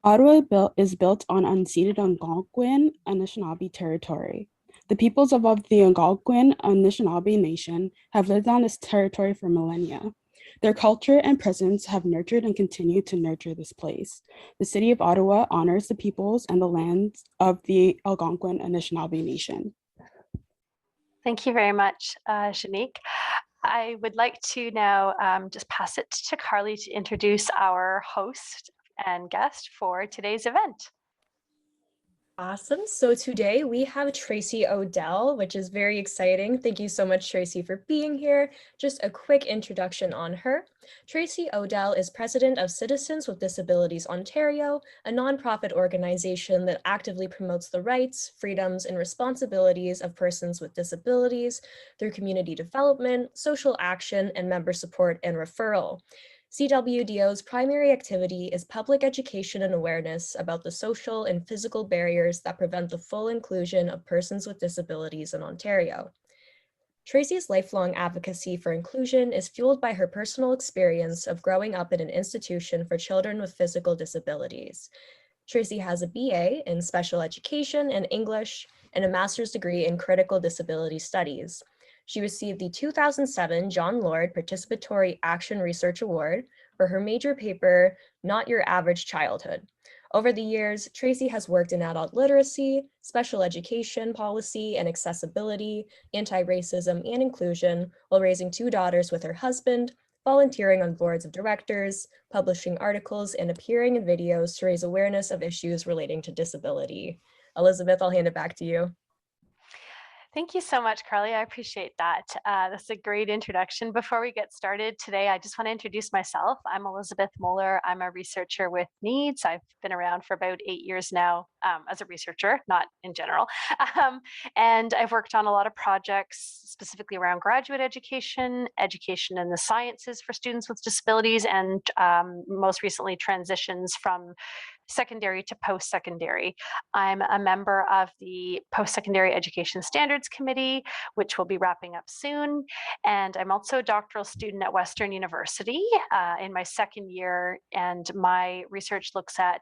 Is built on unceded Algonquin Anishinaabe territory. The peoples of the Algonquin Anishinaabe Nation have lived on this territory for millennia. Their culture and presence have nurtured and continue to nurture this place. The city of Ottawa honors the peoples and the lands of the Algonquin Anishinaabe Nation. Thank you very much, Shanique. I would like to now just pass it to Carly to introduce our host and guest for today's event. Awesome. So today we have Tracy Odell, which is very exciting. Thank you so much, Tracy, for being here. Just a quick introduction on her. Tracy Odell is president of Citizens with Disabilities Ontario, a nonprofit organization that actively promotes the rights, freedoms, and responsibilities of persons with disabilities through community development, social action, and member support and referral. CWDO's primary activity is public education and awareness about the social and physical barriers that prevent the full inclusion of persons with disabilities in Ontario. Tracy's lifelong advocacy for inclusion is fueled by her personal experience of growing up in an institution for children with physical disabilities. Tracy has a BA in special education and English and a master's degree in critical disability studies. She received the 2007 John Lord Participatory Action Research Award for her major paper, Not Your Average Childhood. Over the years, Tracy has worked in adult literacy, special education policy and accessibility, anti-racism and inclusion, while raising 2 daughters with her husband, volunteering on boards of directors, publishing articles, and appearing in videos to raise awareness of issues relating to disability. Elizabeth, I'll hand it back to you. Thank you so much, Carly. I appreciate that. That's a great introduction. Before we get started today, I just want to introduce myself. I'm Elizabeth Mohler. I'm a researcher with NEADS. I've been around for about 8 years now as a researcher, not in general. And I've worked on a lot of projects specifically around graduate education, education in the sciences for students with disabilities, and most recently transitions from secondary to post-secondary. I'm a member of the Post-Secondary Education Standards Committee, which will be wrapping up soon. And I'm also a doctoral student at Western University in my second year. And my research looks at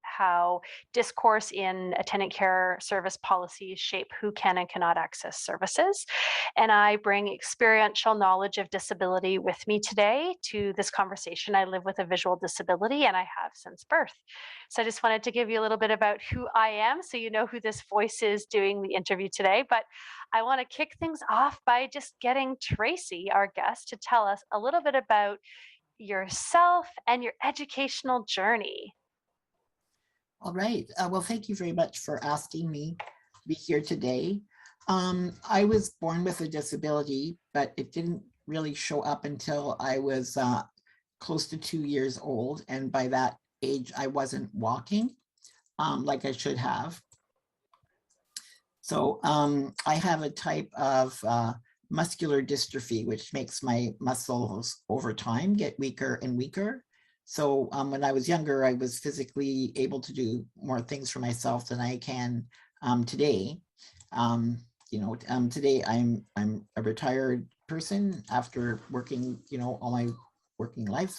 how discourse in attendant care service policies shape who can and cannot access services. And I bring experiential knowledge of disability with me today to this conversation. I live with a visual disability and I have since birth. So I just wanted to give you a little bit about who I am so you know who this voice is doing the interview today. But I want to kick things off by just getting Tracy, our guest, to tell us a little bit about yourself and your educational journey. All right. Well, thank you very much for asking me to be here today. I was born with a disability, but it didn't really show up until I was close to 2 years old. And by that age, I wasn't walking like I should have. So I have a type of muscular dystrophy, which makes my muscles over time get weaker and weaker. So when I was younger, I was physically able to do more things for myself than I can today. Today I'm a retired person after working, all my working life.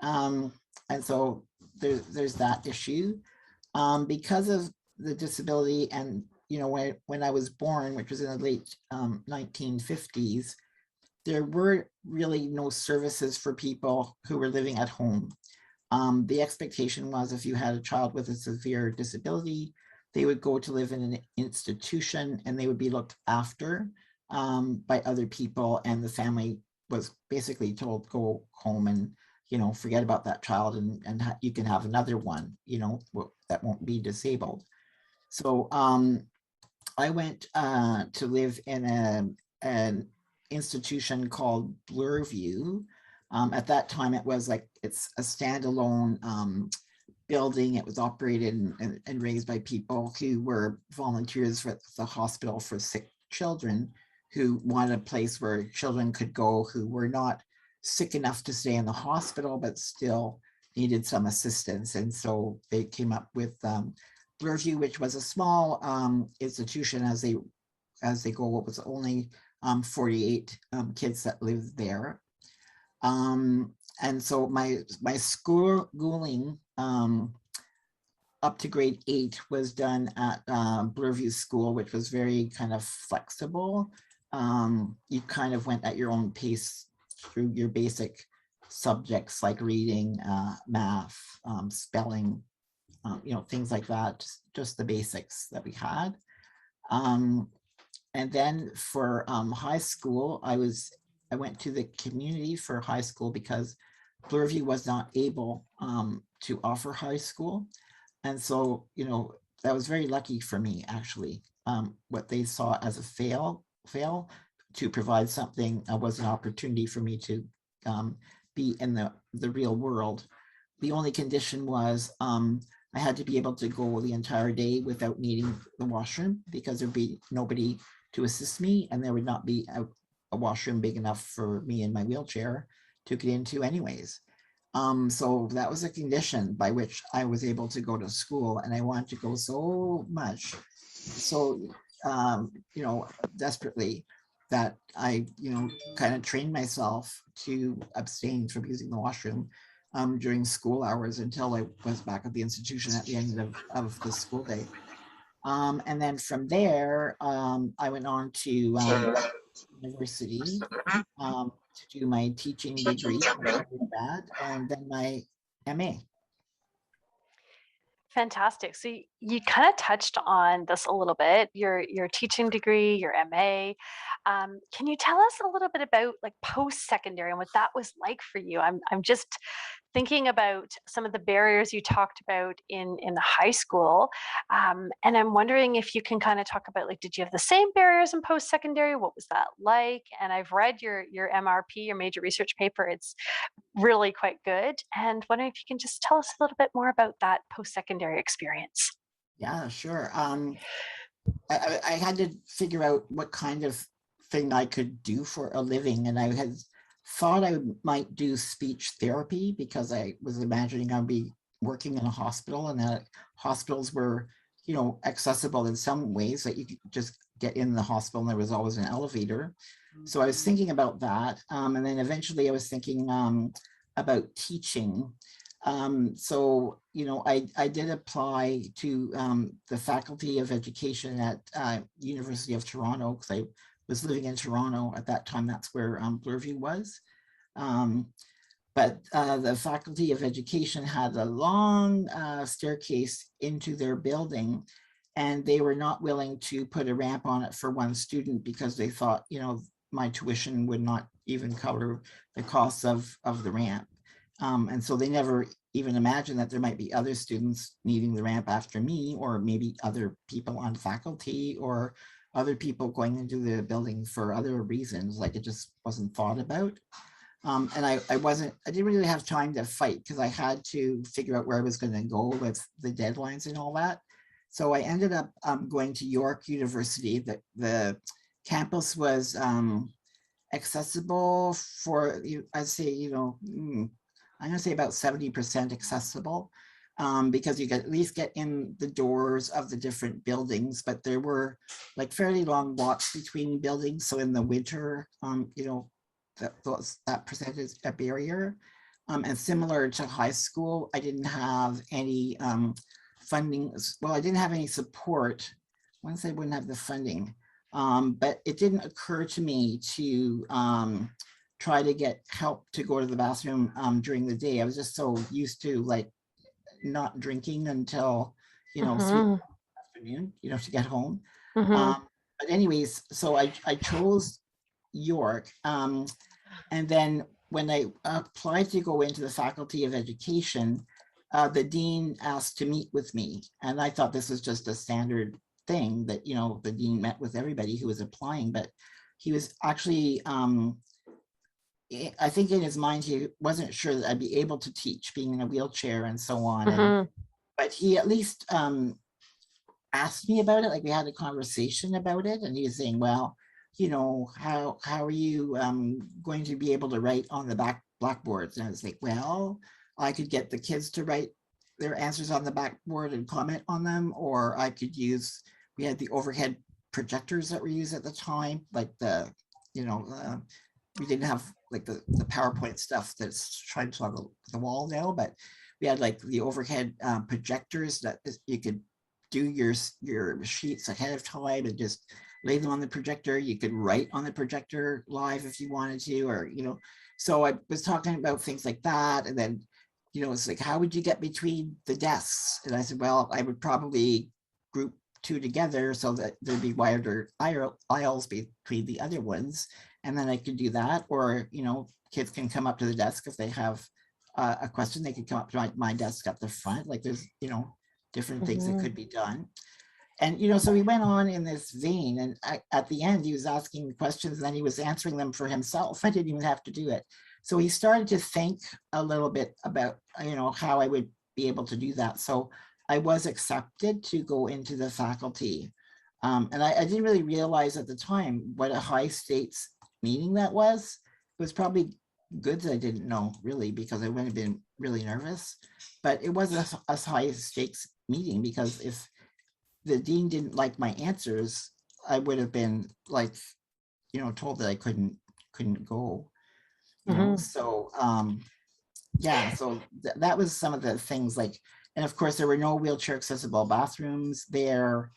And so there's that issue. Because of the disability and, when I was born, which was in the late 1950s, there were really no services for people who were living at home. The expectation was if you had a child with a severe disability, they would go to live in an institution and they would be looked after by other people, and the family was basically told, go home and, forget about that child and you can have another one, that won't be disabled. So I went to live in an institution called Bloorview. At that time, it's a standalone building. It was operated and raised by people who were volunteers for the hospital for sick children who wanted a place where children could go who were not sick enough to stay in the hospital, but still needed some assistance. And so they came up with Bloorview, which was a small institution as they go. It was only 48 kids that lived there. And so my schooling up to grade 8 was done at Bloorview School, which was very kind of flexible. You kind of went at your own pace through your basic subjects like reading, math, spelling, things like that, just the basics that we had. And then for high school, I went to the community for high school because Bloorview was not able to offer high school. And so, that was very lucky for me, actually. What they saw as a fail to provide something was an opportunity for me to be in the real world. The only condition was I had to be able to go the entire day without needing the washroom, because there'd be nobody to assist me, and there would not be a washroom big enough for me in my wheelchair to get into anyways. So that was a condition by which I was able to go to school, and I wanted to go so much, so desperately, that I kind of trained myself to abstain from using the washroom during school hours until I was back at the institution at the end of the school day. And then from there, I went on to university to do my teaching degree, my undergrad, and then my MA. Fantastic. So you kind of touched on this a little bit, your teaching degree, your MA. Can you tell us a little bit about like post-secondary and what that was like for you? I'm just thinking about some of the barriers you talked about in the high school. And I'm wondering if you can kind of talk about, like, did you have the same barriers in post-secondary? What was that like? And I've read your MRP, your major research paper. It's really quite good. And wondering if you can just tell us a little bit more about that post-secondary experience. Yeah, sure. I had to figure out what kind of thing I could do for a living, and I had thought I might do speech therapy because I was imagining I'd be working in a hospital, and that hospitals were, accessible in some ways, that you could just get in the hospital and there was always an elevator. So I was thinking about that. And then eventually I was thinking about teaching. So, I did apply to the Faculty of Education at University of Toronto, because I was living in Toronto at that time. That's where Bloorview was. But the Faculty of Education had a long staircase into their building, and they were not willing to put a ramp on it for one student because they thought, my tuition would not even cover the costs of the ramp. And so they never even imagined that there might be other students needing the ramp after me, or maybe other people on faculty, or other people going into the building for other reasons. Like, it just wasn't thought about. And I didn't really have time to fight, because I had to figure out where I was going to go with the deadlines and all that. So I ended up going to York University. The campus was accessible for, I'd say, I'm going to say about 70% accessible, because you could at least get in the doors of the different buildings, but there were like fairly long walks between buildings. So in the winter, that presented a barrier. And similar to high school, I didn't have any funding. Well, I didn't have any support. Once I wouldn't have the funding, but it didn't occur to me to try to get help to go to the bathroom during the day. I was just so used to like not drinking until 3 afternoon, to get home. But anyways, so I chose York. And then when I applied to go into the Faculty of Education, the dean asked to meet with me. And I thought this was just a standard thing that, the dean met with everybody who was applying, but he was actually, I think in his mind, he wasn't sure that I'd be able to teach, being in a wheelchair and so on. But he at least asked me about it. Like, we had a conversation about it, and he was saying, well, how are you going to be able to write on the blackboards? And I was like, well, I could get the kids to write their answers on the blackboard and comment on them, or I could use, we had the overhead projectors that were used at the time, like we didn't have like the PowerPoint stuff that's trying to on the wall now, but We had like the overhead projectors that you could do your sheets ahead of time and just lay them on the projector. You could write on the projector live if you wanted to, or, you know, so I was talking about things like that. And then, you know, it's like, how would you get between the desks? And I said, well, I would probably group two together so that there'd be wider aisles between the other ones. And then I could do that. Or, you know, kids can come up to the desk if they have a question, they could come up to my desk at the front. Like there's, you know, different things that could be done. And, you know, so we went on in this vein, and at the end, he was asking questions and then he was answering them for himself. I didn't even have to do it. So he started to think a little bit about, you know, how I would be able to do that. So I was accepted to go into the faculty. And I didn't really realize at the time what a high stakes meeting that was. It was probably good that I didn't know, really, because I would have been really nervous. But it was a high stakes meeting, because if the dean didn't like my answers, I would have been like, you know, told that I couldn't go, you know. So yeah, so that was some of the things, like, and of course there were no wheelchair accessible bathrooms there,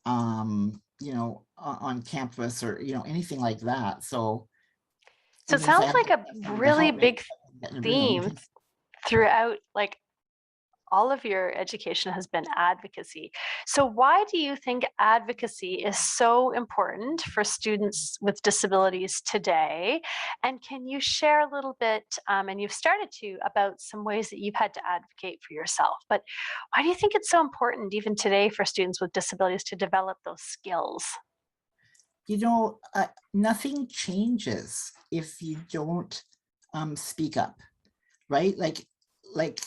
you know, on campus, or, you know, anything like that. So So it sounds like a really big theme throughout, like, all of your education has been advocacy. So why do you think advocacy is so important for students with disabilities today? And can you share a little bit, and you've started to, about some ways that you've had to advocate for yourself, but why do you think it's so important even today for students with disabilities to develop those skills? You know, nothing changes if you don't speak up, right? Like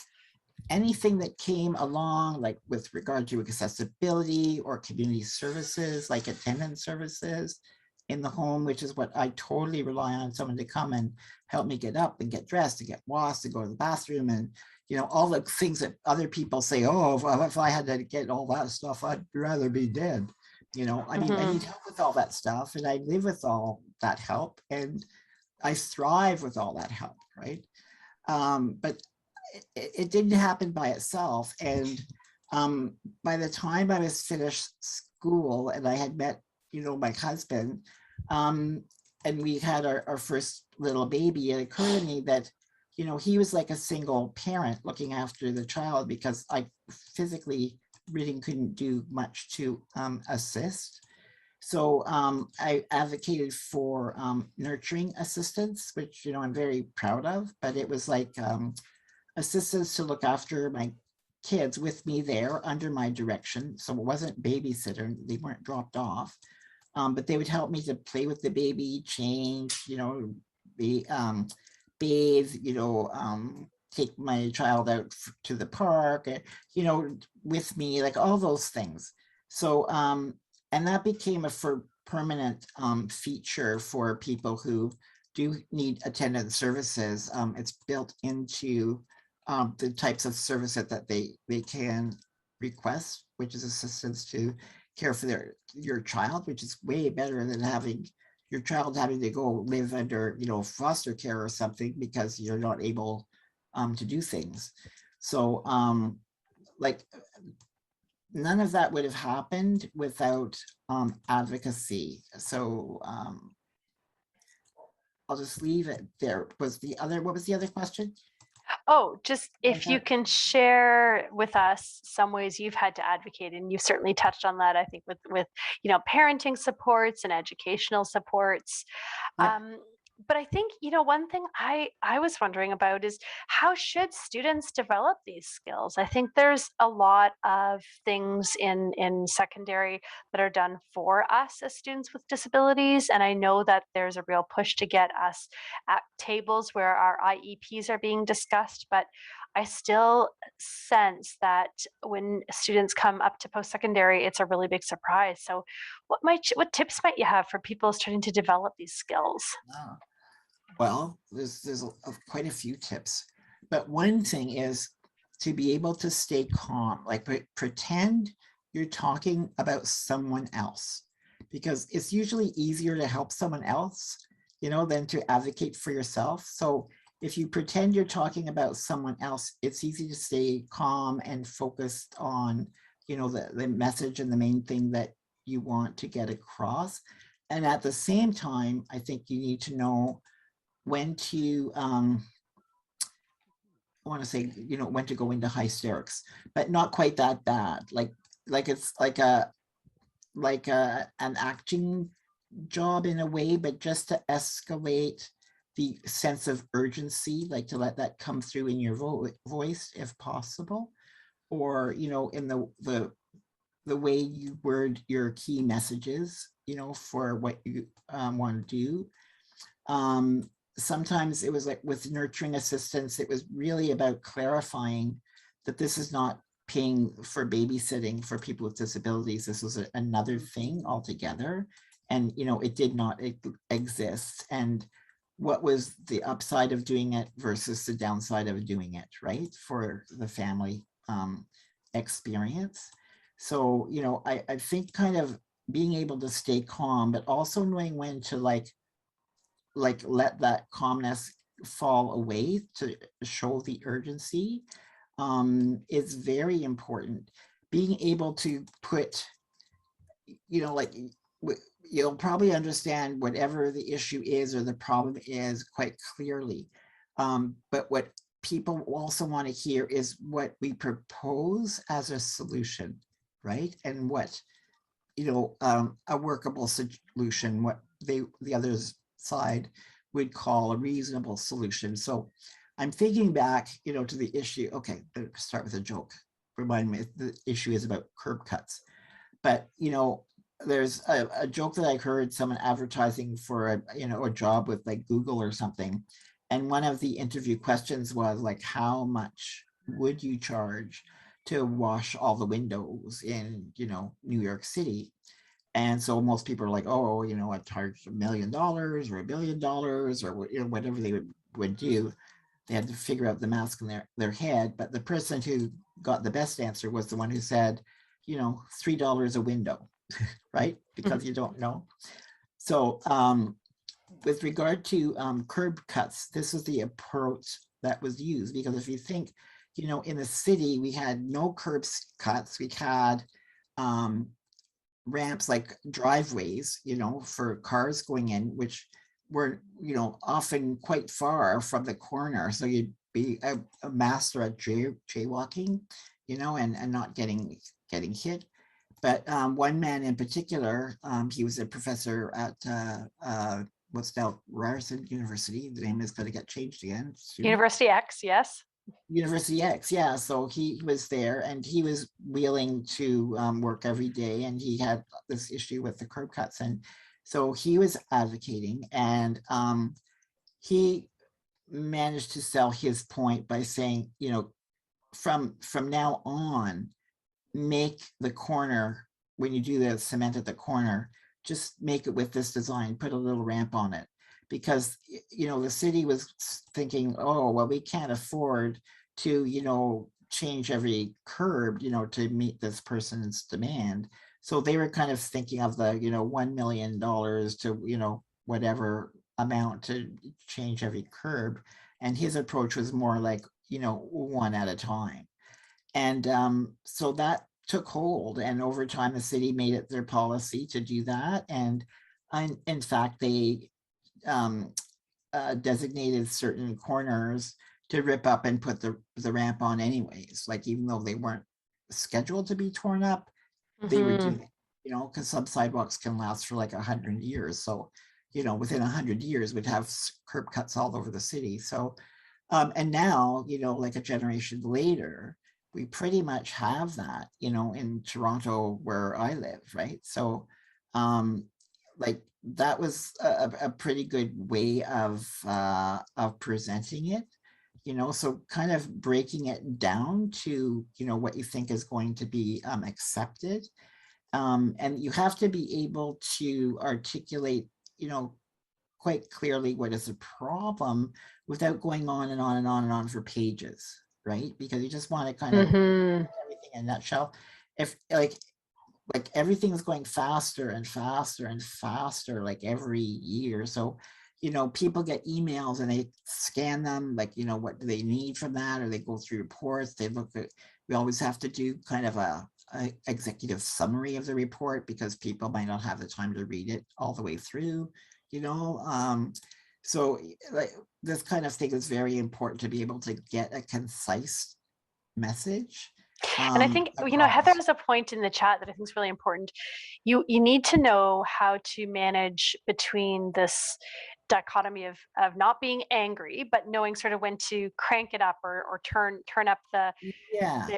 anything that came along, like with regard to accessibility or community services, like attendance services in the home, which is what I totally rely on someone to come and help me get up and get dressed, to get washed, to go to the bathroom, and, you know, all the things that other people say, oh, if I had to get all that stuff, I'd rather be dead. You know, I mean, I need help with all that stuff, and I live with all that help, and I thrive with all that help, right? But it didn't happen by itself. And by the time I was finished school and I had met, you know, my husband, and we had our first little baby, it occurred to me that, you know, he was like a single parent looking after the child, because I physically really couldn't do much to assist. So I advocated for nurturing assistance, which, you know, I'm very proud of, but it was like assistance to look after my kids with me there under my direction. So it wasn't babysitter, they weren't dropped off, but they would help me to play with the baby, change, you know, bathe, you know, take my child out to the park, you know, with me, like all those things. So, and that became a permanent feature for people who do need attendance services. It's built into the types of services that they can request, which is assistance to care for your child, which is way better than having your child having to go live under, you know, foster care or something because you're not able to do things. So like none of that would have happened without advocacy. So I'll just leave it there. What was the other question? Oh, just if you can share with us some ways you've had to advocate, and you've certainly touched on that, I think, with you know, parenting supports and educational supports. Yeah. But I think, you know, one thing I was wondering about is, how should students develop these skills? I think there's a lot of things in secondary that are done for us as students with disabilities. And I know that there's a real push to get us at tables where our IEPs are being discussed, but I still sense that when students come up to post-secondary, it's a really big surprise. So what tips might you have for people starting to develop these skills? Well, there's quite a few tips, but one thing is to be able to stay calm, like pretend you're talking about someone else, because it's usually easier to help someone else, you know, than to advocate for yourself. So if you pretend you're talking about someone else, it's easy to stay calm and focused on, you know, the message and the main thing that you want to get across. And at the same time, I think you need to know when to, I want to say, you know, when to go into hysterics, but not quite that bad. Like it's like an acting job in a way, but just to escalate the sense of urgency, like to let that come through in your voice if possible, or, you know, in the way you word your key messages, you know, for what you want to do. Sometimes it was like with nurturing assistance, it was really about clarifying that this is not paying for babysitting for people with disabilities. This was another thing altogether. And, you know, it did not exist. And what was the upside of doing it versus the downside of doing it, right? For the family experience. So, you know, I think kind of being able to stay calm, but also knowing when to like let that calmness fall away to show the urgency is very important. Being able to put, you know, like you'll probably understand whatever the issue is or the problem is quite clearly. But what people also want to hear is what we propose as a solution, right? And what, you know, a workable solution, what the other side would call a reasonable solution. So I'm thinking back, you know, to the issue. Okay, let's start with a joke. Remind me, the issue is about curb cuts. But, you know, there's a joke that I heard someone advertising for a, you know, a job with like Google or something. And one of the interview questions was like, how much would you charge to wash all the windows in, you know, New York City? And so most people are like, oh, you know, I charge $1 million or $1 billion or, you know, whatever they would do. They had to figure out the math in their head. But the person who got the best answer was the one who said, you know, $3 a window, right? Because you don't know. So with regard to curb cuts, this is the approach that was used. Because if you think, you know, in the city, we had no curb cuts. We had ramps, like driveways, you know, for cars going in, which were, you know, often quite far from the corner. So you'd be a master at jaywalking, you know, and not getting hit. But one man in particular, he was a professor at what's now Ryerson University. The name is going to get changed again soon. University X, yes. University X, yeah. So he was there and he was willing to work every day, and he had this issue with the curb cuts. And so he was advocating, and he managed to sell his point by saying, you know, from now on, make the corner, when you do the cement at the corner, just make it with this design, put a little ramp on it. Because, you know, the city was thinking, oh, well, we can't afford to, you know, change every curb, you know, to meet this person's demand. So they were kind of thinking of the, you know, $1 million to, you know, whatever amount to change every curb. And his approach was more like, you know, one at a time. And so that took hold, and over time the city made it their policy to do that. And in fact, they designated certain corners to rip up and put the ramp on anyways, like even though they weren't scheduled to be torn up, they were doing it, you know, because some sidewalks can last for like 100 years. So, you know, within 100 years we'd have curb cuts all over the city. So and now, you know, like a generation later, we pretty much have that, you know, in Toronto where I live, right? So like that was a pretty good way of presenting it, you know, so kind of breaking it down to, you know, what you think is going to be accepted. And you have to be able to articulate, you know, quite clearly what is the problem without going on and on and on and on for pages, right? Because you just want to kind of everything in a nutshell. If like everything is going faster and faster and faster, like every year. So you know, people get emails and they scan them, like, you know, what do they need from that? Or they go through reports, they look at, we always have to do kind of a executive summary of the report because people might not have the time to read it all the way through, you know. So like this kind of thing is very important to be able to get a concise message. And I think, you know, Heather has a point in the chat that I think is really important. You need to know how to manage between this dichotomy of not being angry, but knowing sort of when to crank it up or turn up the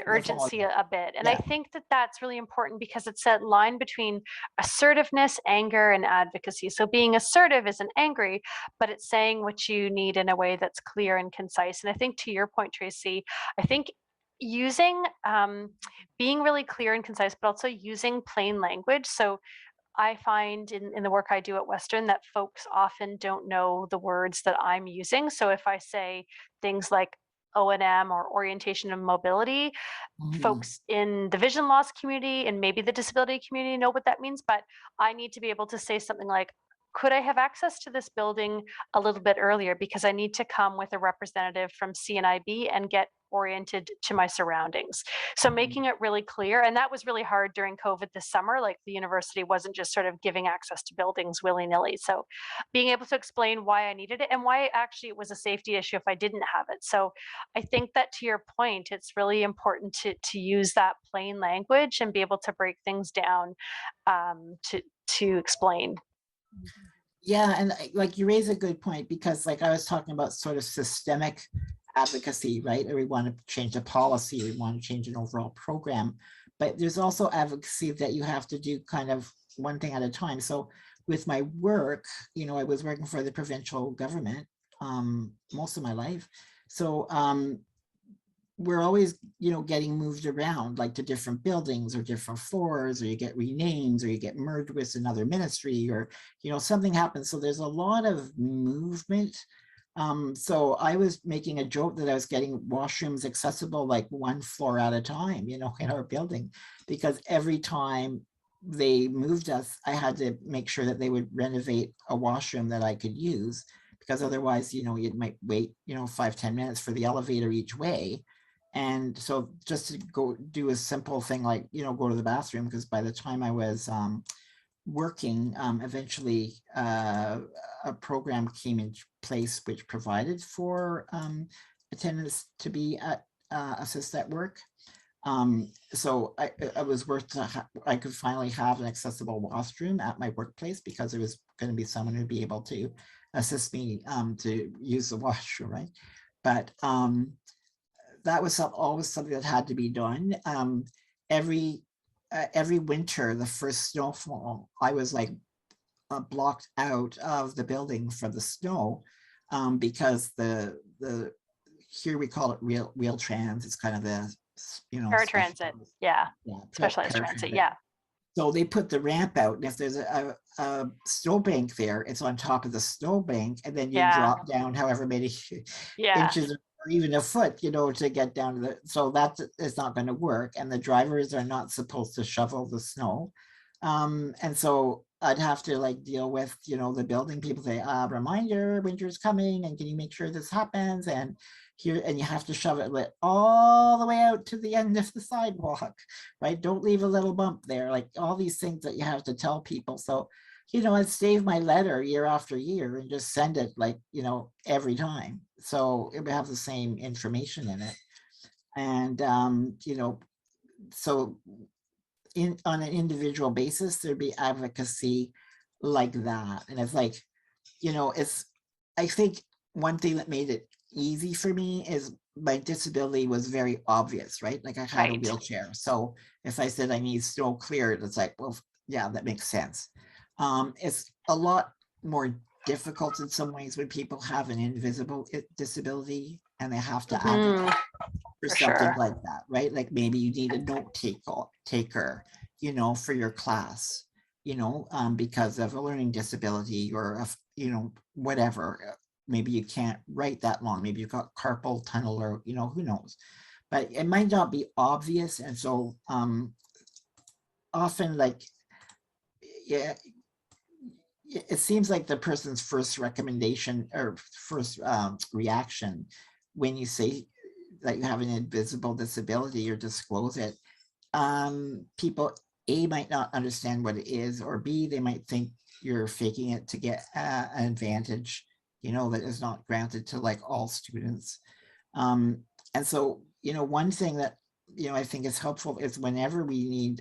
urgency a bit. And I think that that's really important because it's that line between assertiveness, anger, and advocacy. So being assertive isn't angry, but it's saying what you need in a way that's clear and concise. And I think to your point, Tracy, I think using being really clear and concise, but also using plain language. So I find in the work I do at Western that folks often don't know the words that I'm using. So if I say things like O&M or orientation and mobility, folks in the vision loss community and maybe the disability community know what that means, but I need to be able to say something like, could I have access to this building a little bit earlier because I need to come with a representative from CNIB and get oriented to my surroundings. So making it really clear, and that was really hard during COVID this summer, like the university wasn't just sort of giving access to buildings willy-nilly. So being able to explain why I needed it and why actually it was a safety issue if I didn't have it. So I think that to your point, it's really important to use that plain language and be able to break things down to explain. Yeah, and like you raise a good point because like I was talking about sort of systemic advocacy, right? Or we want to change a policy, we want to change an overall program, but there's also advocacy that you have to do kind of one thing at a time. So with my work, you know, I was working for the provincial government most of my life. So we're always, you know, getting moved around like to different buildings or different floors, or you get renames or you get merged with another ministry or, you know, something happens. So there's a lot of movement. So I was making a joke that I was getting washrooms accessible like one floor at a time, you know, in our building, because every time they moved us, I had to make sure that they would renovate a washroom that I could use, because otherwise, you know, you might wait, you know, 5-10 minutes for the elevator each way. And so just to go do a simple thing like, you know, go to the bathroom, because by the time I was working, eventually a program came into place which provided for attendants to be at assist at work. So I was I could finally have an accessible washroom at my workplace because there was going to be someone who'd be able to assist me to use the washroom, right? But that was always something that had to be done. Every winter, the first snowfall, I was like blocked out of the building for the snow because the here we call it wheel trans. It's kind of the, you know, paratransit, specialized transit, yeah. So they put the ramp out, and if there's a snowbank there, it's on top of the snowbank, and then you drop down however many inches or even a foot, you know, to get down to the, so that is not going to work, and the drivers are not supposed to shovel the snow. And so I'd have to like deal with, you know, the building people say, reminder, winter's coming, and can you make sure this happens? And here, and you have to shove it all the way out to the end of the sidewalk, right? Don't leave a little bump there, like all these things that you have to tell people. So, you know, I'd save my letter year after year and just send it like, you know, every time. So it would have the same information in it. And, you know, so on an individual basis, there'd be advocacy like that. And it's like, you know, I think one thing that made it easy for me is my disability was very obvious, right? Like I had a wheelchair. So if I said I need snow cleared, it's like, well, yeah, that makes sense. It's a lot more difficult in some ways when people have an invisible disability and they have to advocate for something like that, right? Like maybe you need a note taker, you know, for your class, you know, because of a learning disability or, you know, whatever. Maybe you can't write that long. Maybe you've got carpal tunnel or, you know, who knows. But it might not be obvious. And so often like, yeah, it seems like the person's first recommendation or first reaction when you say that you have an invisible disability or disclose it, people A, might not understand what it is, or B, they might think you're faking it to get an advantage, you know, that is not granted to like all students. And so, you know, one thing that, you know, I think is helpful is whenever we need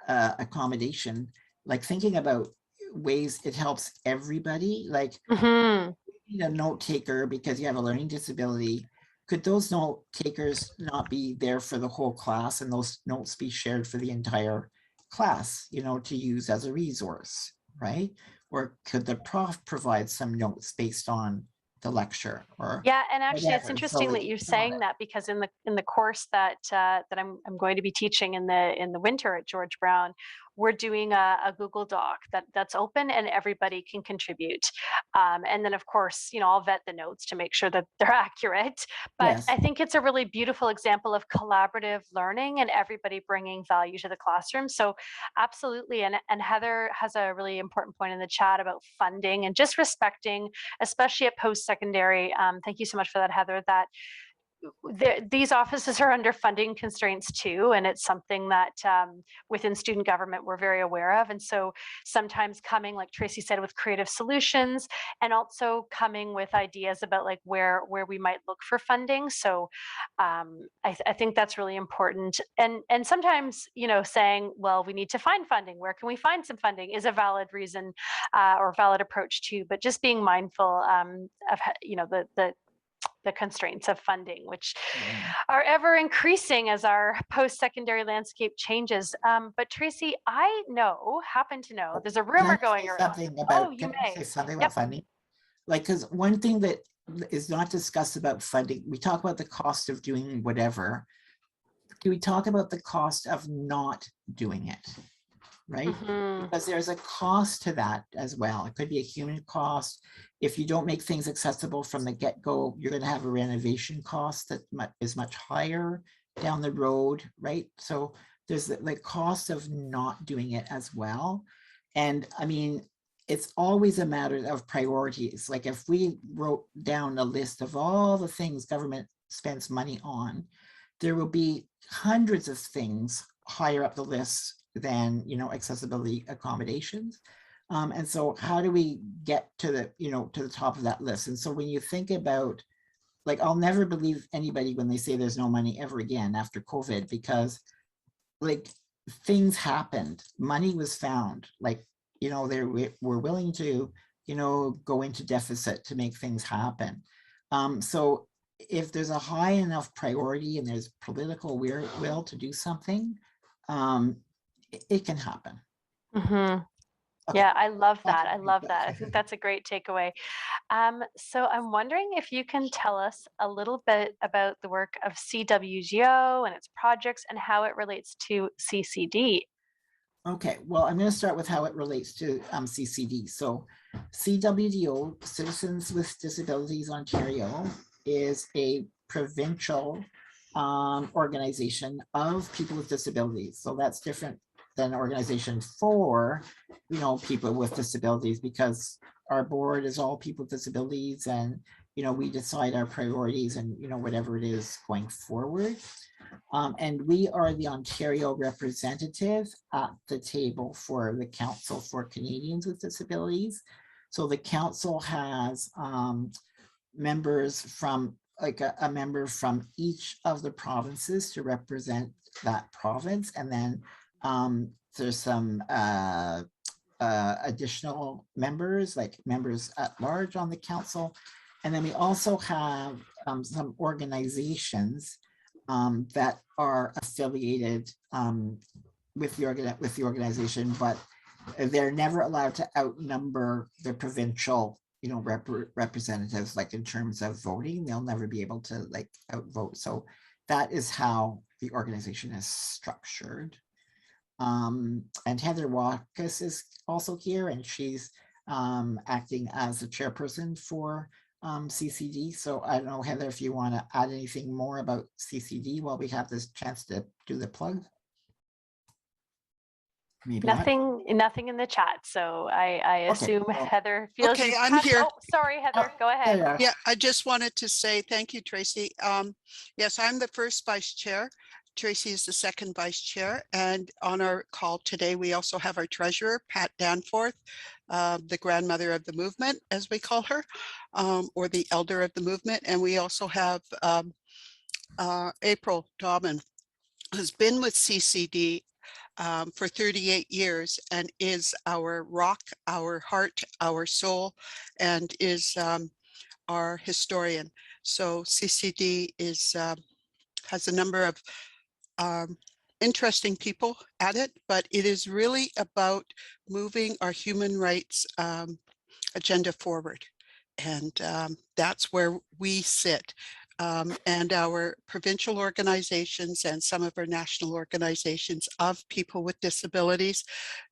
accommodation, like thinking about ways it helps everybody, like Mhm. you need a note taker because you have a learning disability. Could those note takers not be there for the whole class and those notes be shared for the entire class, you know, to use as a resource, right? Or could the prof provide some notes based on the lecture or Yeah, and actually, it's whatever? So interesting that that you're it's not saying that, because in the course that I'm going to be teaching in the winter at George Brown, we're doing a Google Doc that's open and everybody can contribute. And then, of course, you know, I'll vet the notes to make sure that they're accurate. But yes, I think it's a really beautiful example of collaborative learning and everybody bringing value to the classroom. So absolutely, and Heather has a really important point in the chat about funding and just respecting, especially at post-secondary. Thank you so much for that, Heather, that these offices are under funding constraints too, and it's something that within student government we're very aware of. And so sometimes coming, like Tracy said, with creative solutions, and also coming with ideas about like where we might look for funding. So I think that's really important. And sometimes, you know, saying, well, we need to find funding, where can we find some funding, is a valid reason or valid approach too. But just being mindful of, you know, the constraints of funding, which yeah. are ever increasing as our post-secondary landscape changes. But Tracy, I happen to know, there's a Can I rumor going say around. something Oh, about, you can I may. say something Yep. about funding? Like, because one thing that is not discussed about funding, we talk about the cost of doing whatever. Do we talk about the cost of not doing it? Right? Mm-hmm. Because there's a cost to that as well. It could be a human cost. If you don't make things accessible from the get-go, you're going to have a renovation cost that is much higher down the road, right? So there's the cost of not doing it as well. And I mean, it's always a matter of priorities. Like if we wrote down a list of all the things government spends money on, there will be hundreds of things higher up the list than, you know, accessibility accommodations. And so how do we get to the, you know, to the top of that list? And so when you think about, like, I'll never believe anybody when they say there's no money ever again after COVID, because like things happened, money was found, like, you know, they were willing to, you know, go into deficit to make things happen. So if there's a high enough priority and there's political will to do something, it can happen. Mm-hmm. Okay. Yeah, I love that. I Okay. love that. I think that's a great takeaway. So I'm wondering if you can tell us a little bit about the work of CWDO and its projects and how it relates to CCD. Okay, well, I'm going to start with how it relates to CCD. So CWDO, Citizens with Disabilities Ontario, is a provincial organization of people with disabilities. So that's different than an organization for, you know, people with disabilities, because our board is all people with disabilities, and, you know, we decide our priorities and, you know, whatever it is going forward. And we are the Ontario representative at the table for the Council for Canadians with Disabilities. So the council has members from, like a member from each of the provinces to represent that province. And then there's some additional members, like members at large on the council. And then we also have some organizations that are affiliated with the organization, but they're never allowed to outnumber the provincial, you know, representatives, like in terms of voting. They'll never be able to like outvote. So that is how the organization is structured. And Heather Walkus is also here, and she's acting as the chairperson for CCD. So I don't know, Heather, if you want to add anything more about CCD while we have this chance to do the plug. Maybe not. Nothing in the chat. So I assume well, Heather feels okay, you've I'm passed- here. Oh, sorry, Heather. Go There ahead. you are. Yeah, I just wanted to say thank you, Tracy. Yes, I'm the first vice chair. Tracy is the second vice chair. And on our call today, we also have our treasurer, Pat Danforth, the grandmother of the movement, as we call her, or the elder of the movement. And we also have April Dauman, who's been with CCD for 38 years and is our rock, our heart, our soul, and is our historian. So CCD is has a number of interesting people at it, but it is really about moving our human rights agenda forward. And that's where we sit. And our provincial organizations and some of our national organizations of people with disabilities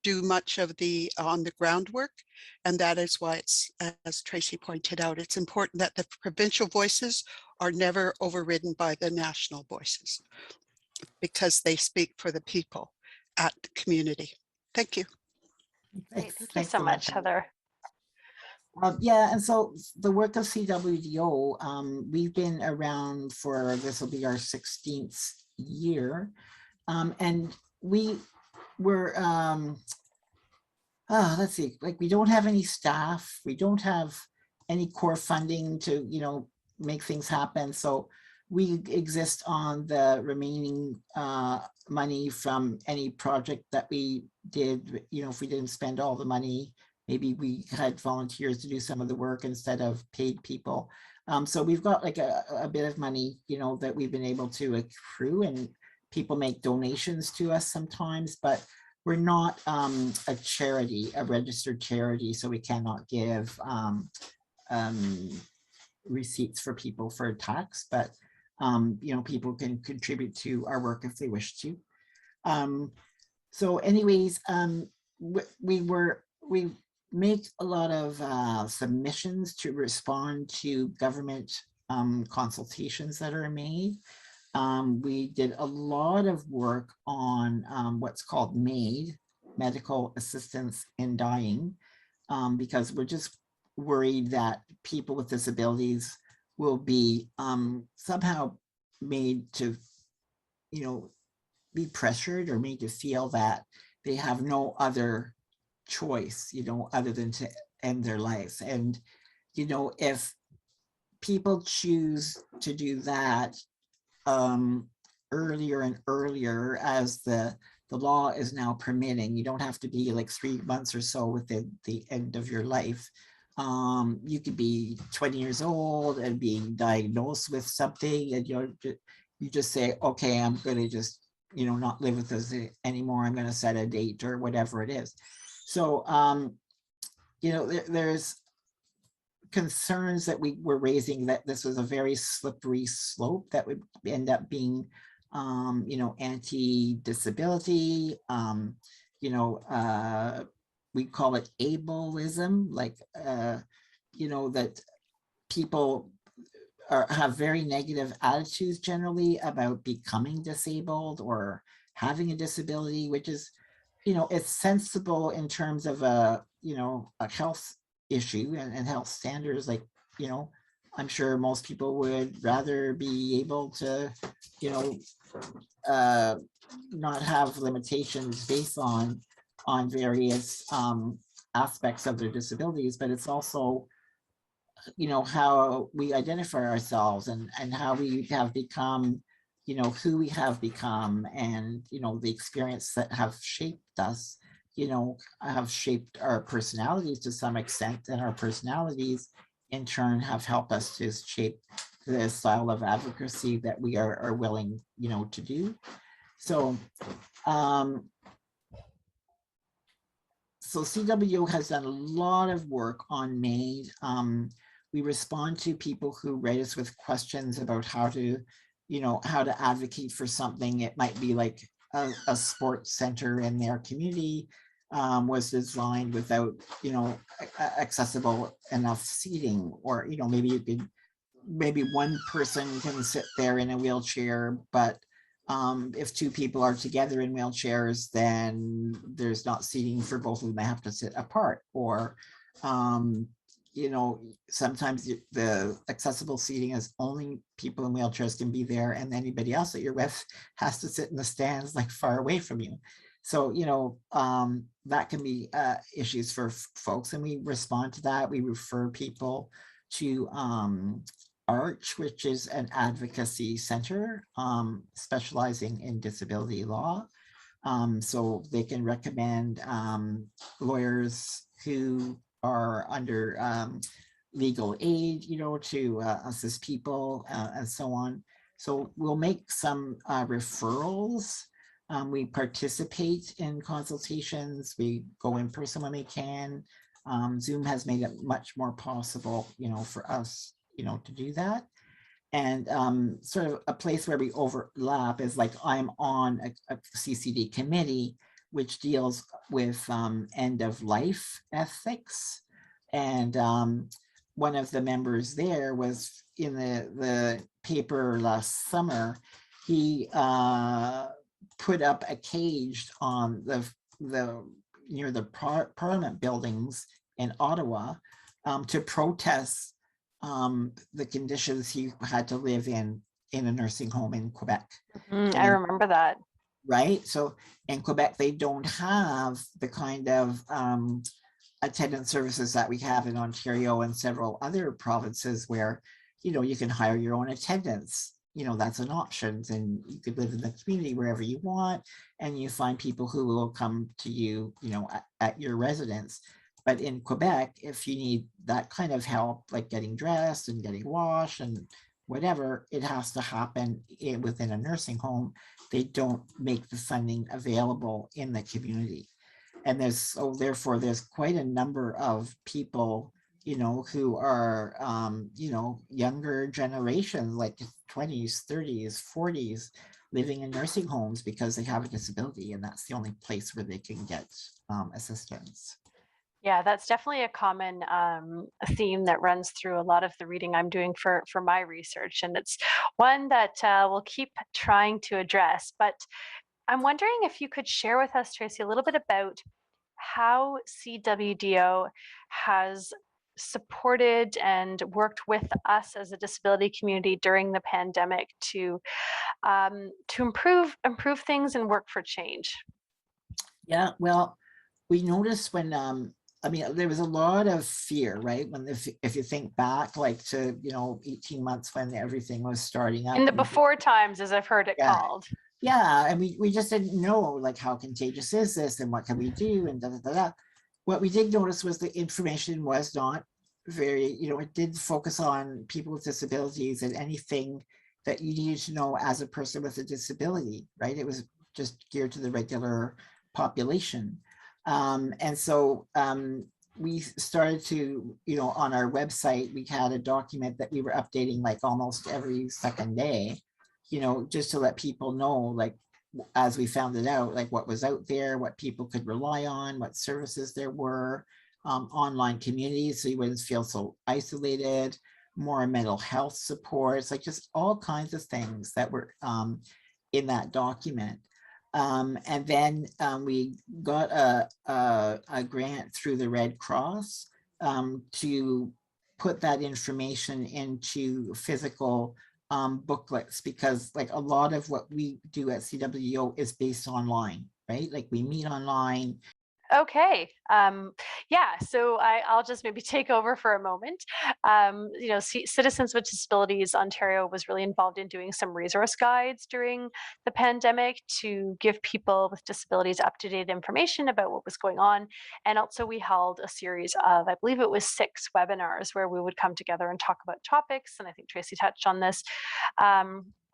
do much of the on the ground work. And that is why it's, as Tracy pointed out, it's important that the provincial voices are never overridden by the national voices, because they speak for the people at the community. Thank you. Great. Thank you Thanks so for much, that. Heather. Yeah, and so the work of CWDO, we've been around for, this will be our 16th year. And we were, let's see, like we don't have any staff, we don't have any core funding to, you know, make things happen. So we exist on the remaining money from any project that we did. You know, if we didn't spend all the money, maybe we had volunteers to do some of the work instead of paid people. So we've got like a bit of money, you know, that we've been able to accrue, and people make donations to us sometimes, but we're not a charity, a registered charity, so we cannot give receipts for people for tax, but you know, people can contribute to our work if they wish to. So anyways, we make a lot of submissions to respond to government consultations that are made. We did a lot of work on what's called MAID, Medical Assistance in Dying, because we're just worried that people with disabilities will be somehow made to, you know, be pressured or made to feel that they have no other choice, you know, other than to end their life. And, you know, if people choose to do that earlier and earlier, as the law is now permitting, you don't have to be like 3 months or so within the end of your life. You could be 20 years old and being diagnosed with something, and you just say, okay, I'm going to just, you know, not live with this anymore. I'm going to set a date or whatever it is. So, you know, there's concerns that we were raising that this was a very slippery slope that would end up being, you know, anti-disability, you know, we call it ableism, like, you know, that people have very negative attitudes generally about becoming disabled or having a disability, which is, you know, it's sensible in terms of a, you know, a health issue and health standards. Like, you know, I'm sure most people would rather be able to, you know, not have limitations based on various aspects of their disabilities, but it's also, you know, how we identify ourselves and how we have become, you know, who we have become, and, you know, the experience that have shaped us, you know, have shaped our personalities to some extent, and our personalities in turn have helped us to shape the style of advocacy that we are willing, you know, to do. So, so CWDO has done a lot of work on MAID. We respond to people who write us with questions about how to, you know, how to advocate for something. It might be like a sports center in their community was designed without, you know, accessible enough seating, or, you know, maybe you could, maybe one person can sit there in a wheelchair, but If two people are together in wheelchairs, then there's not seating for both of them. They have to sit apart. Or, you know, sometimes the accessible seating is only people in wheelchairs can be there, and anybody else that you're with has to sit in the stands like far away from you. So, you know, that can be issues for folks, and we respond to that. We refer people to ARCH, which is an advocacy center specializing in disability law. So they can recommend lawyers who are under legal aid, you know, to assist people and so on. So we'll make some referrals. We participate in consultations. We go in person when we can. Zoom has made it much more possible, you know, for us, you know, to do that. And sort of a place where we overlap is like I'm on a CCD committee, which deals with end of life ethics. And one of the members there was in the paper last summer. He put up a cage on the near the Parliament buildings in Ottawa to protest the conditions he had to live in a nursing home in Quebec. I remember that. Right. So in Quebec, they don't have the kind of attendance services that we have in Ontario and several other provinces where, you know, you can hire your own attendants. You know, that's an option, and you could live in the community wherever you want, and you find people who will come to you, you know, at your residence. But in Quebec, if you need that kind of help, like getting dressed and getting washed and whatever, it has to happen within a nursing home. They don't make the funding available in the community. And therefore there's quite a number of people, you know, who are, you know, younger generations, like 20s, 30s, 40s, living in nursing homes because they have a disability, and that's the only place where they can get assistance. Yeah, that's definitely a common theme that runs through a lot of the reading I'm doing for my research, and it's one that we'll keep trying to address. But I'm wondering if you could share with us, Tracy, a little bit about how CWDO has supported and worked with us as a disability community during the pandemic to improve things and work for change. Yeah, well, we noticed when I mean, there was a lot of fear, right? When if you think back, like to, you know, 18 months when everything was starting up. In the before times, as I've heard it called. Yeah, and we just didn't know, like, how contagious is this and what can we do and da da da da. What we did notice was the information was not very, you know, it did focus on people with disabilities and anything that you needed to know as a person with a disability, right? It was just geared to the regular population. And so we started to, you know, on our website, we had a document that we were updating like almost every second day, you know, just to let people know, like, as we found it out, like what was out there, what people could rely on, what services there were, online communities, so you wouldn't feel so isolated, more mental health supports, like just all kinds of things that were in that document. And then we got a grant through the Red Cross to put that information into physical booklets, because like a lot of what we do at CWDO is based online, right? Like we meet online. Okay. Yeah, so I'll just maybe take over for a moment. You know, Citizens with Disabilities Ontario was really involved in doing some resource guides during the pandemic to give people with disabilities up-to-date information about what was going on. And also we held a series of, I believe it was 6 webinars where we would come together and talk about topics. And I think Tracy touched on this.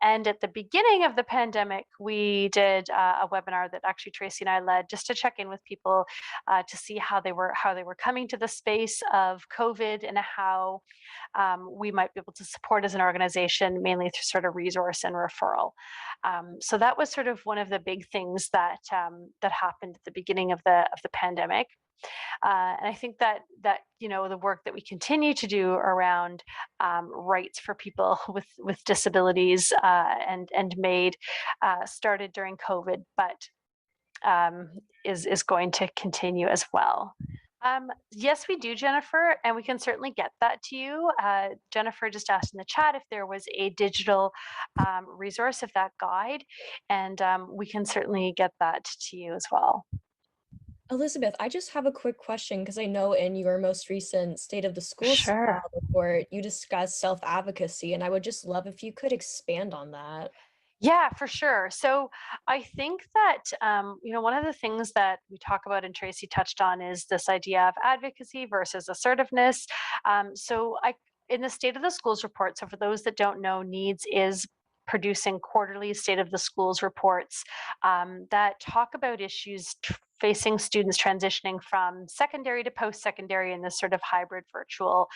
And at the beginning of the pandemic, we did a webinar that actually Tracy and I led, just to check in with people to see how they were coming to the space of COVID and how we might be able to support as an organization, mainly through sort of resource and referral. So that was sort of one of the big things that that happened at the beginning of the pandemic. And I think that the work that we continue to do around rights for people with disabilities and MAID started during COVID, but is going to continue as well. Yes, we do, Jennifer, and we can certainly get that to you. Jennifer just asked in the chat if there was a digital resource of that guide, and we can certainly get that to you as well. Elizabeth, I just have a quick question because I know in your most recent State of the Schools Sure. report, you discussed self-advocacy, and I would just love if you could expand on that. Yeah, for sure. So I think that, one of the things that we talk about and Tracy touched on is this idea of advocacy versus assertiveness. In the State of the Schools report, so for those that don't know, NEADS is producing quarterly State of the Schools reports that talk about issues facing students transitioning from secondary to post-secondary in this sort of hybrid virtual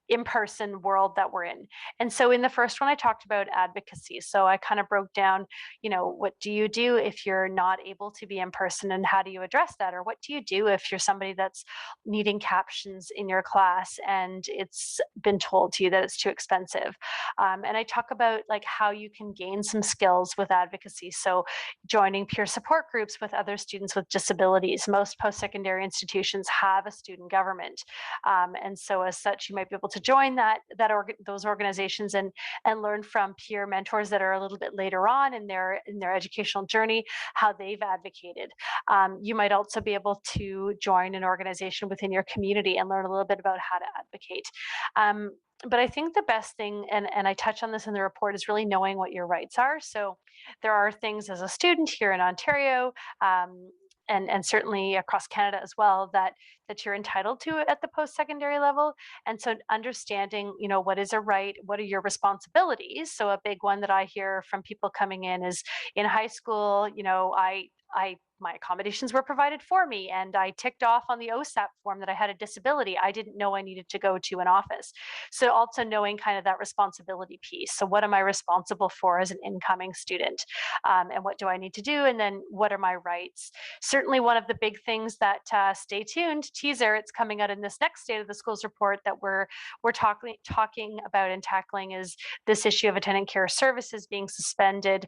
in-person world that we're in. And so in the first one, I talked about advocacy. So I kind of broke down, what do you do if you're not able to be in person and how do you address that? Or what do you do if you're somebody that's needing captions in your class and it's been told to you that it's too expensive? And I talk about like how you can gain some skills with advocacy. So joining peer support groups with other students with disabilities. Most post-secondary institutions have a student government. And so as such, you might be able to join those organizations and learn from peer mentors that are a little bit later on in their educational journey, how they've advocated. You might also be able to join an organization within your community and learn a little bit about how to advocate. But I think the best thing, and I touch on this in the report, is really knowing what your rights are. So there are things as a student here in Ontario, and certainly across Canada as well, that you're entitled to at the post-secondary level. And so understanding, what is a right, what are your responsibilities? So a big one that I hear from people coming in is in high school, my accommodations were provided for me and I ticked off on the OSAP form that I had a disability. I didn't know I needed to go to an office. So also knowing kind of that responsibility piece. So what am I responsible for as an incoming student? And what do I need to do? And then what are my rights? Certainly one of the big things that stay tuned, teaser, it's coming out in this next State of the Schools report that we're talking about and tackling is this issue of attendant care services being suspended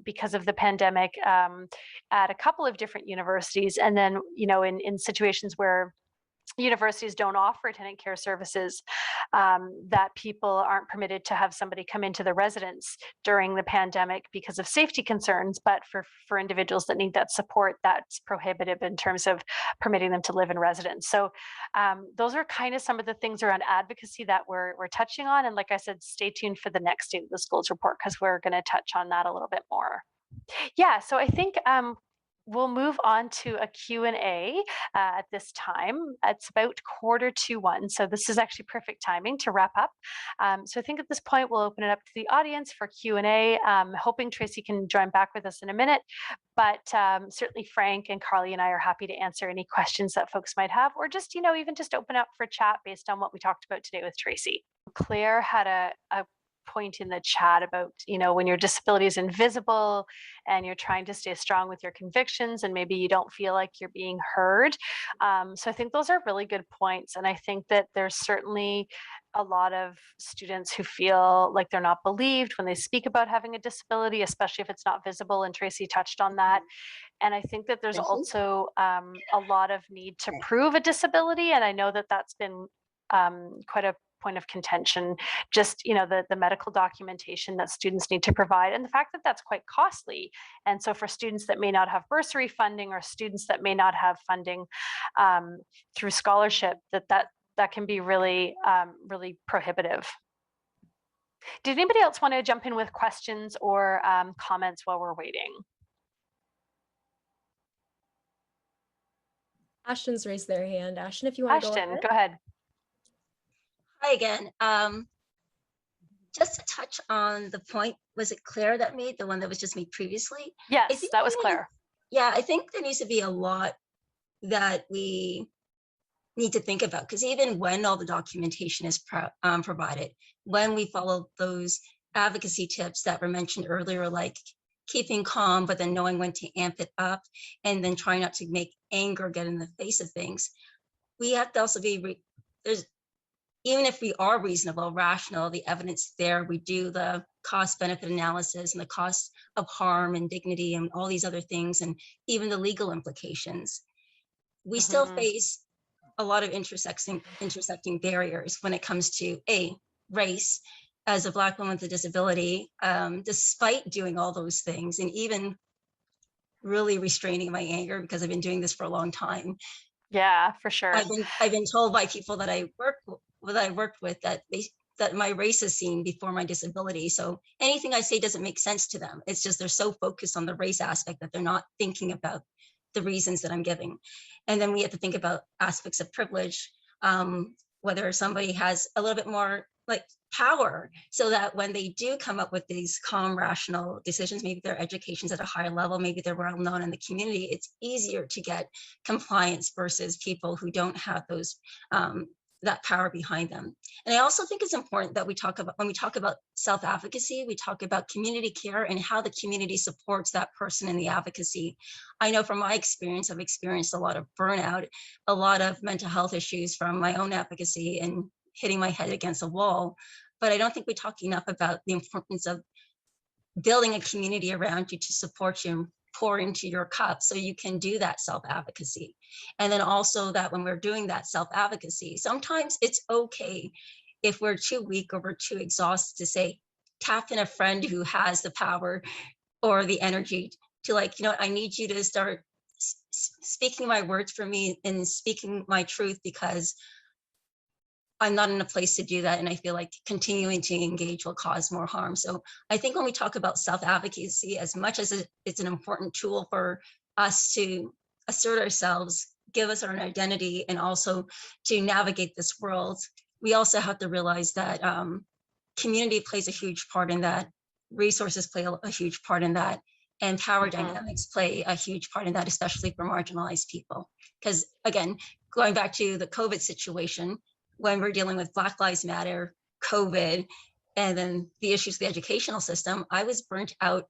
because of the pandemic at a couple of different universities. And then, in situations where universities don't offer attendant care services, that people aren't permitted to have somebody come into the residence during the pandemic because of safety concerns. But for individuals that need that support, that's prohibitive in terms of permitting them to live in residence. So those are kind of some of the things around advocacy that we're touching on. And like I said, stay tuned for the next State of the Schools report because we're going to touch on that a little bit more. Yeah, so I think we'll move on to a Q&A at this time. It's about 1:45, so this is actually perfect timing to wrap up. So I think at this point, we'll open it up to the audience for Q&A, hoping Tracy can join back with us in a minute, but certainly Frank and Carly and I are happy to answer any questions that folks might have, or just, even just open up for chat based on what we talked about today with Tracy. Claire had a point in the chat about, when your disability is invisible and you're trying to stay strong with your convictions and maybe you don't feel like you're being heard. So I think those are really good points. And I think that there's certainly a lot of students who feel like they're not believed when they speak about having a disability, especially if it's not visible. And Tracy touched on that. And I think that there's also a lot of need to prove a disability. And I know that that's been quite a point of contention, just the medical documentation that students need to provide, and the fact that that's quite costly. And so for students that may not have bursary funding, or students that may not have funding through scholarship, that can be really really prohibitive. Did anybody else want to jump in with questions or comments while we're waiting? Ashton's raised their hand. Ashton, if you want to go ahead. Go ahead. Hi again. Just to touch on the point, was it Claire that made the one that was just made previously? Yes, that was Claire. Yeah, I think there needs to be a lot that we need to think about, because even when all the documentation is provided, when we follow those advocacy tips that were mentioned earlier, like keeping calm, but then knowing when to amp it up, and then trying not to make anger get in the face of things. We have to also be, there's, even if we are reasonable, rational, the evidence there, we do the cost benefit analysis and the cost of harm and dignity and all these other things, and even the legal implications. We still face a lot of intersecting barriers when it comes to race. As a Black woman with a disability, despite doing all those things and even really restraining my anger because I've been doing this for a long time. Yeah, for sure. I've been told by people that I worked with that my race is seen before my disability. So anything I say doesn't make sense to them. It's just they're so focused on the race aspect that they're not thinking about the reasons that I'm giving. And then we have to think about aspects of privilege, whether somebody has a little bit more like power, so that when they do come up with these calm, rational decisions, maybe their education's at a higher level, maybe they're well known in the community, it's easier to get compliance versus people who don't have those that power behind them. And I also think it's important that we talk about, when we talk about self-advocacy, we talk about community care and how the community supports that person in the advocacy. I know from my experience, I've experienced a lot of burnout, a lot of mental health issues from my own advocacy and hitting my head against a wall. But I don't think we talk enough about the importance of building a community around you to support you and pour into your cup so you can do that self-advocacy. And then also that when we're doing that self-advocacy, sometimes it's okay if we're too weak or we're too exhausted to say, tap in a friend who has the power or the energy to, like, you know, I need you to start speaking my words for me and speaking my truth, because I'm not in a place to do that. And I feel like continuing to engage will cause more harm. So I think when we talk about self-advocacy, as much as it's an important tool for us to assert ourselves, give us our identity, and also to navigate this world, we also have to realize that community plays a huge part in that, resources play a huge part in that, and power dynamics play a huge part in that, especially for marginalized people. Because again, going back to the COVID situation, when we're dealing with Black Lives Matter, COVID, and then the issues of the educational system, I was burnt out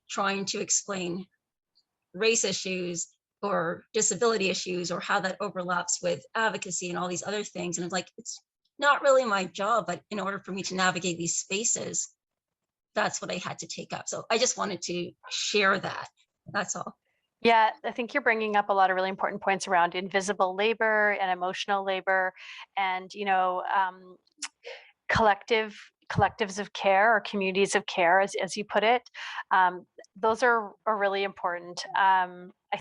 trying to explain race issues or disability issues or how that overlaps with advocacy and all these other things. And it's like, it's not really my job, but in order for me to navigate these spaces, that's what I had to take up. So I just wanted to share that. That's all. Yeah, I think you're bringing up a lot of really important points around invisible labor and emotional labor, and collectives of care or communities of care, as you put it. Those are really important. I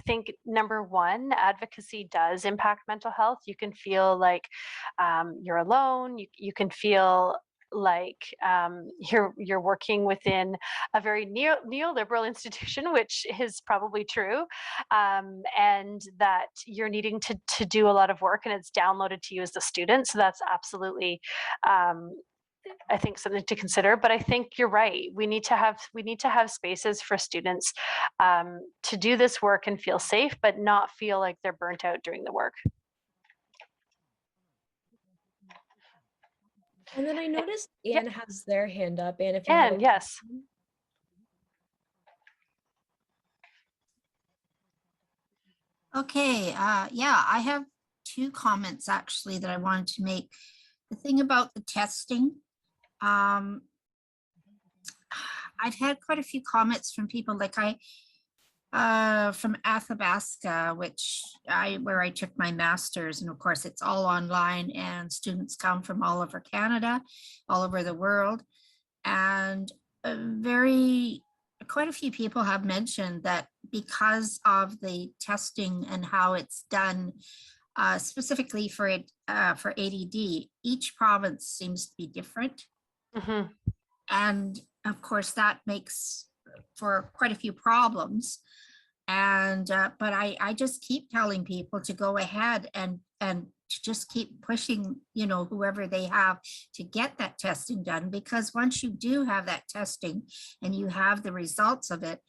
think number one, advocacy does impact mental health. You can feel like you're alone. You can feel like you're working within a very neoliberal institution, which is probably true, and that you're needing to do a lot of work, and it's downloaded to you as the student. So that's absolutely I think something to consider. But I think you're right. We need to have spaces for students to do this work and feel safe, but not feel like they're burnt out doing the work. And then I noticed Anne has their hand up. Anne, if you Anne, yes. Okay, yeah, I have two comments actually that I wanted to make. The thing about the testing, I've had quite a few comments from people, like from Athabasca, where I took my master's, and of course it's all online, and students come from all over Canada, all over the world, and quite a few people have mentioned that because of the testing and how it's done, specifically for ADD, each province seems to be different. Mm-hmm. And of course that makes for quite a few problems. And but I just keep telling people to go ahead and to just keep pushing, you know, whoever they have to get that testing done, because once you do have that testing and you have the results of it,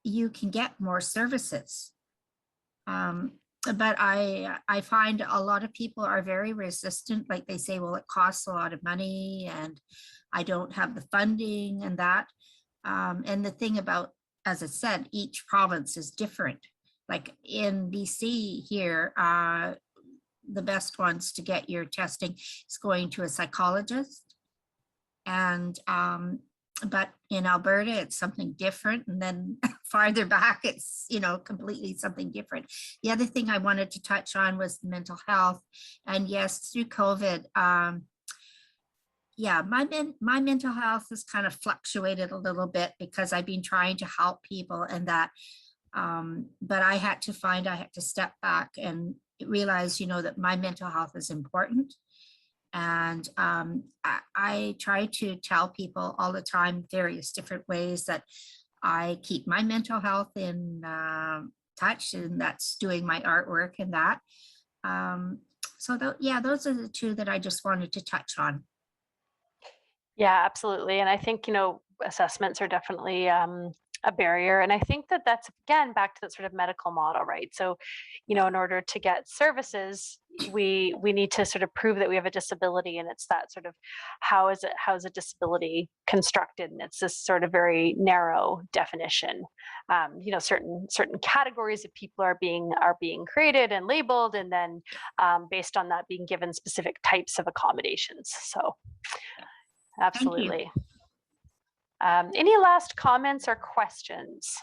you can get more services. but I find a lot of people are very resistant. Like they say, well, it costs a lot of money and I don't have the funding and that. And the thing about, as I said, each province is different. Like in BC here, the best ones to get your testing is going to a psychologist. And but in Alberta, it's something different. And then farther back, it's, you know, completely something different. The other thing I wanted to touch on was mental health. And yes, through COVID, yeah, my mental health has kind of fluctuated a little bit because I've been trying to help people and that, but I had to step back and realize, you know, that my mental health is important. And I try to tell people all the time, various different ways that I keep my mental health in touch, and that's doing my artwork and that. So yeah, those are the two that I just wanted to touch on. Yeah, absolutely. And I think, you know, assessments are definitely a barrier. And I think that that's, again, back to that sort of medical model, right? So, you know, in order to get services, we need to sort of prove that we have a disability. And it's that sort of, how is a disability constructed? And it's this sort of very narrow definition. You know, certain categories of people are being created and labeled, and then based on that being given specific types of accommodations. So absolutely. Any last comments or questions?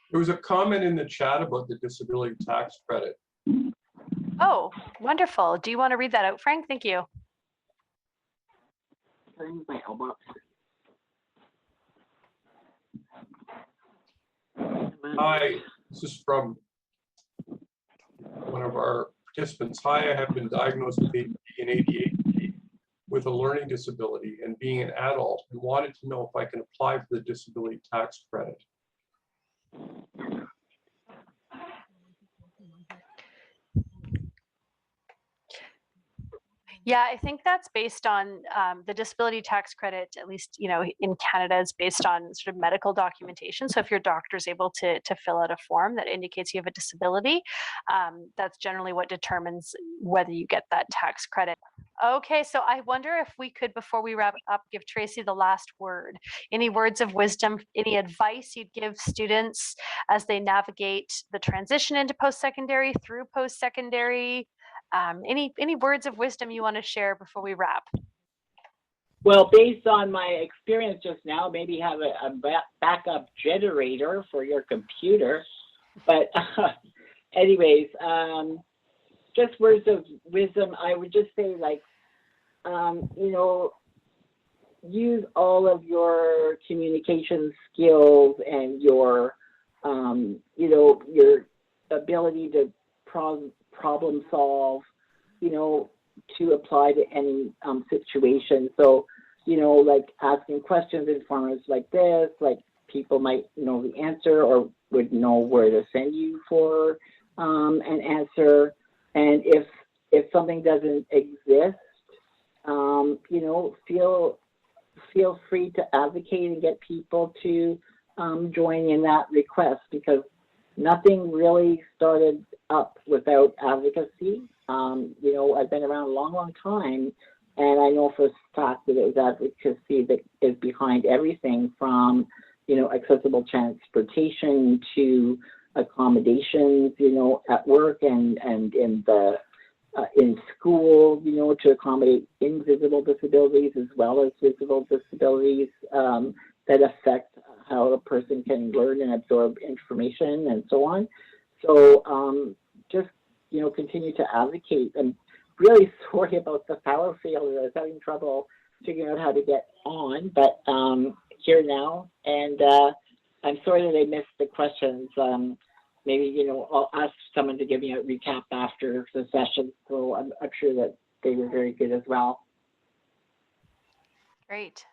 There was a comment in the chat about the disability tax credit. Oh, wonderful. Do you want to read that out, Frank? Thank you. Hi, this is from one of our participants. Hi, I have been diagnosed with ADD and ADHD with a learning disability and being an adult, and wanted to know if I can apply for the disability tax credit. Yeah, I think that's based on the disability tax credit, at least, you know, in Canada, is based on sort of medical documentation. So if your doctor is able to fill out a form that indicates you have a disability, that's generally what determines whether you get that tax credit. Okay, so I wonder if we could, before we wrap up, give Tracy the last word. Any words of wisdom, any advice you'd give students as they navigate the transition into post-secondary, through post-secondary? Any words of wisdom you want to share before we wrap? Well, based on my experience just now, maybe have a backup generator for your computer. But anyways, just words of wisdom. I would just say, like, you know, use all of your communication skills and your, you know, your ability to problem solve, you know, to apply to any situation. So, you know, like asking questions in forums like this, like people might know the answer or would know where to send you for an answer. And if something doesn't exist, you know, feel free to advocate and get people to join in that request, because nothing really started up without advocacy. You know, I've been around a long, long time, and I know for a fact that it was advocacy that is behind everything from, you know, accessible transportation to accommodations, you know, at work and in school, you know, to accommodate invisible disabilities as well as visible disabilities that affect how a person can learn and absorb information and so on. So just, you know, continue to advocate. I'm really sorry about the power failure. I was having trouble figuring out how to get on, but here now. And I'm sorry that I missed the questions. Maybe, you know, I'll ask someone to give me a recap after the session. So I'm sure that they were very good as well. Great.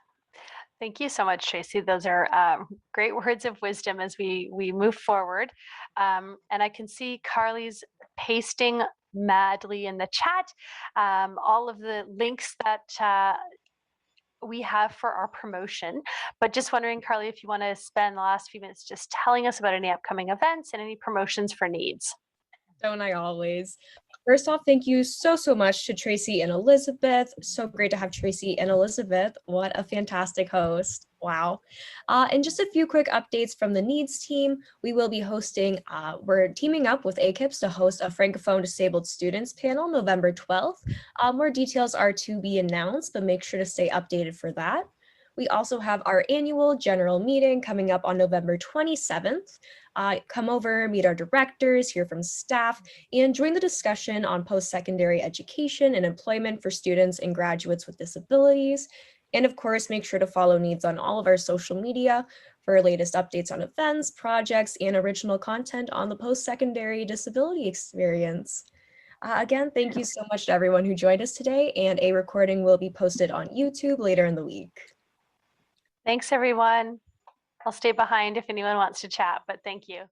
Thank you so much, Tracy. Those are great words of wisdom as we move forward. And I can see Carly's pasting madly in the chat all of the links that we have for our promotion. But just wondering, Carly, if you want to spend the last few minutes just telling us about any upcoming events and any promotions for NEADS. Don't I always? First off, thank you so much to Tracy and Elizabeth. So great to have Tracy and Elizabeth. What a fantastic host. Wow. And just a few quick updates from the NEADS team. We will be hosting, we're teaming up with AKIPS to host a Francophone Disabled Students panel November 12th. More details are to be announced, but make sure to stay updated for that. We also have our annual general meeting coming up on November 27th. Come over, meet our directors, hear from staff, and join the discussion on post-secondary education and employment for students and graduates with disabilities. And of course, make sure to follow NEADS on all of our social media for latest updates on events, projects, and original content on the post-secondary disability experience. Again, thank you so much to everyone who joined us today, and a recording will be posted on YouTube later in the week. Thanks, everyone. I'll stay behind if anyone wants to chat, but thank you.